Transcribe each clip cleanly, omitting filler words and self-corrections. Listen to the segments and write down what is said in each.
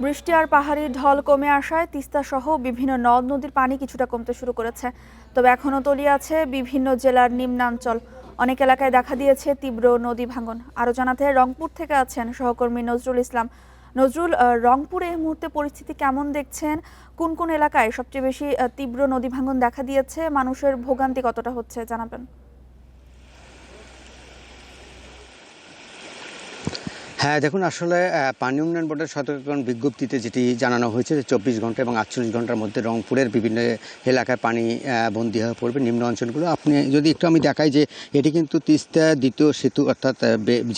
বৃষ্টি আর পাহাড়ি ঢল কমে আসায় তিস্তা সহ বিভিন্ন নদ নদীর পানি কিছুটা কমতে শুরু করেছে। তবে এখনও তলিয়ে আছে বিভিন্ন জেলার নিম্নাঞ্চল। অনেক এলাকায় দেখা দিয়েছে তীব্র নদী ভাঙন। আরও জানাতে রংপুর থেকে আছেন সহকর্মী নজরুল ইসলাম। নজরুল, রংপুরে এই মুহূর্তে পরিস্থিতি কেমন দেখছেন? কোন কোন এলাকায় সবচেয়ে বেশি তীব্র নদী ভাঙন দেখা দিয়েছে? মানুষের ভোগান্তি কতটা হচ্ছে জানাবেন। হ্যাঁ, দেখুন আসলে পানি উন্নয়ন বোর্ডের সতর্কীকরণ বিজ্ঞপ্তিতে যেটি জানানো হয়েছে যে 24 ঘন্টা এবং 48 ঘন্টার মধ্যে রংপুরের বিভিন্ন এলাকায় পানি বন্দী হয়ে পড়বে নিম্ন অঞ্চলগুলো। আপনি যদি একটু আমি দেখাই যে এটি কিন্তু তিস্তা দ্বিতীয় সেতু অর্থাৎ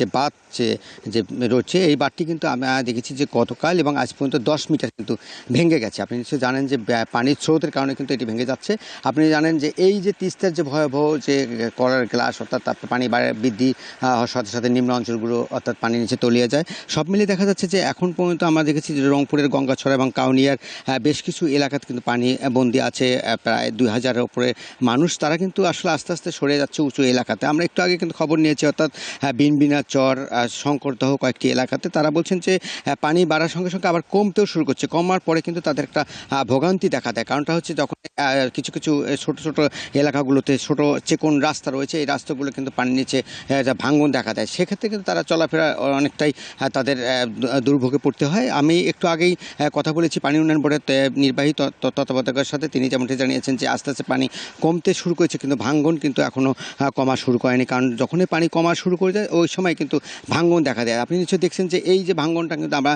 যে বাঁধ যে রয়েছে, এই বাঁধটি কিন্তু আমি দেখেছি যে গতকাল এবং আজ পর্যন্ত 10 মিটার কিন্তু ভেঙে গেছে। আপনি নিশ্চয়ই জানেন যে পানির স্রোতের কারণে কিন্তু এটি ভেঙে যাচ্ছে। আপনি জানেন যে এই যে তিস্তার যে ভয়াবহ যে করার গ্লাস অর্থাৎ তারপরে পানি বৃদ্ধি হওয়ার সাথে সাথে নিম্ন অঞ্চলগুলো অর্থাৎ পানি নিচে তলিয়ে যায়। সব মিলিয়ে দেখা যাচ্ছে যে এখন পর্যন্ত আমরা দেখেছি যে রংপুরের গঙ্গাছড়া এবং কাউনিয়ার বেশ কিছু এলাকাতে কিন্তু পানি বন্দী আছে। প্রায় 2000-এর উপরে মানুষ, তারা কিন্তু আসলে আস্তে আস্তে সরে যাচ্ছে উঁচু এলাকাতে। আমরা একটু আগে কিন্তু খবর নিয়েছি অর্থাৎ বিনবিনা চর, শঙ্করদহ কয়েকটি এলাকাতে তারা বলছেন যে পানি বাড়ার সঙ্গে সঙ্গে আবার কমতেও শুরু করছে। কমার পরে কিন্তু তাদের একটা ভোগান্তি দেখা দেয়। কারণটা হচ্ছে যখন কিছু কিছু ছোট ছোট এলাকাগুলোতে ছোট চিকন রাস্তা রয়েছে, এই রাস্তাগুলো কিন্তু পানির নিচে ভাঙন দেখা দেয়। সেক্ষেত্রে কিন্তু তারা চলাফেরা অনেকটাই তাদের দুর্ভোগে পড়তে হয়। আমি একটু আগেই কথা বলেছি পানি উন্নয়ন বোর্ডের নির্বাহী তত্ত্বাবধায়কের সাথে। তিনি যেমনটি জানিয়েছেন যে আস্তে আস্তে পানি কমতে শুরু করেছে, কিন্তু ভাঙন কিন্তু এখনও কমা শুরু করেনি। কারণ যখনই পানি কমা শুরু করে যায় ওই সময় কিন্তু ভাঙন দেখা দেয়। আপনি নিশ্চয়ই দেখছেন যে এই যে ভাঙনটা কিন্তু আমরা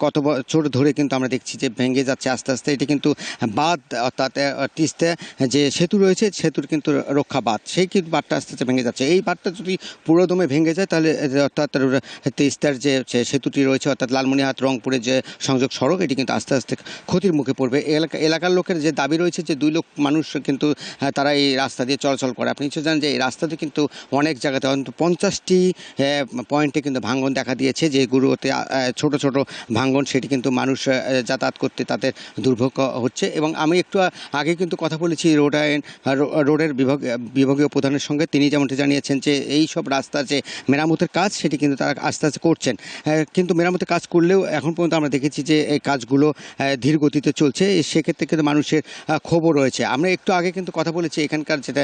কত বছর ধরে কিন্তু আমরা দেখছি যে ভেঙে যাচ্ছে আস্তে আস্তে। এটি কিন্তু বাঁধ অর্থাৎ তিস্তা যে সেতু রয়েছে, সেতুর কিন্তু রক্ষা বাঁধ, সেই কিন্তু বাঁধটা আস্তে আস্তে ভেঙে যাচ্ছে। এই বাঁধটা যদি পুরোদমে ভেঙে যায় তাহলে অর্থাৎ তিস্তার যে সেতুটি রয়েছে অর্থাৎ লালমনিরহাট রংপুরের যে সংযোগ সড়ক, এটি কিন্তু আস্তে আস্তে ক্ষতির মুখে পড়বে। এলাকার লোকের যে দাবি রয়েছে যে 2 লাখ মানুষ কিন্তু তারা এই রাস্তা দিয়ে চলাচল করে। আপনি নিশ্চয় জানেন যে এই রাস্তাতে কিন্তু অনেক জায়গাতে অন্তত 50টি পয়েন্টে কিন্তু ভাঙন দেখা দিয়েছে, যেগুলোতে ছোট ছোট ভাঙন, সেটি কিন্তু মানুষ যাতায়াত করতে তাদের দুর্ভোগ হচ্ছে। এবং আমি একটু আগে কিন্তু কথা বলেছি রোডের বিভাগীয় প্রধানের সঙ্গে। তিনি যেমনটি জানিয়েছেন যে এই সব রাস্তার যে মেরামতের কাজ সেটি কিন্তু তারা আস্তে আস্তে করছেন। কিন্তু মেরামতের কাজ করলেও এখন পর্যন্ত আমরা দেখেছি যে এই কাজগুলো ধীর গতিতে চলছে। সেক্ষেত্রে কিন্তু মানুষের ক্ষোভও রয়েছে। আমরা একটু আগে কিন্তু কথা বলেছি এখানকার যেটা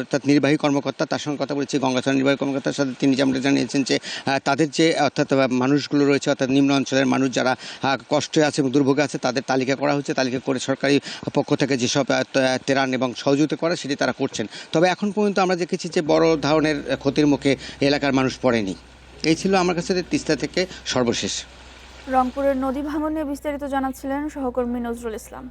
অর্থাৎ নির্বাহী কর্মকর্তা, তার সঙ্গে কথা বলেছি গঙ্গাছড়া নির্বাহী কর্মকর্তার সাথে। তিনি যেমনটা জানিয়েছেন যে তাদের যে অর্থাৎ মানুষগুলো রয়েছে অর্থাৎ নিম্ন অঞ্চলের মানুষ যারা কষ্টে আছে এবং দুর্ভোগে আছে তাদের তালিকা করা হচ্ছে। তালিকা করে সরকারি পক্ষ থেকে যেসব ত্রাণ এবং সহযোগিতা করা সেটি তারা করছেন। তবে এখন পর্যন্ত আমরা দেখেছি যে বড় ধরনের ক্ষতির মুখে এলাকার মানুষ পড়েনি। এই ছিল আমার কাছে তিস্তা থেকে সর্বশেষ। রংপুরের নদী ভাঙন নিয়ে বিস্তারিত জানাচ্ছিলেন সহকর্মী নজরুল ইসলাম।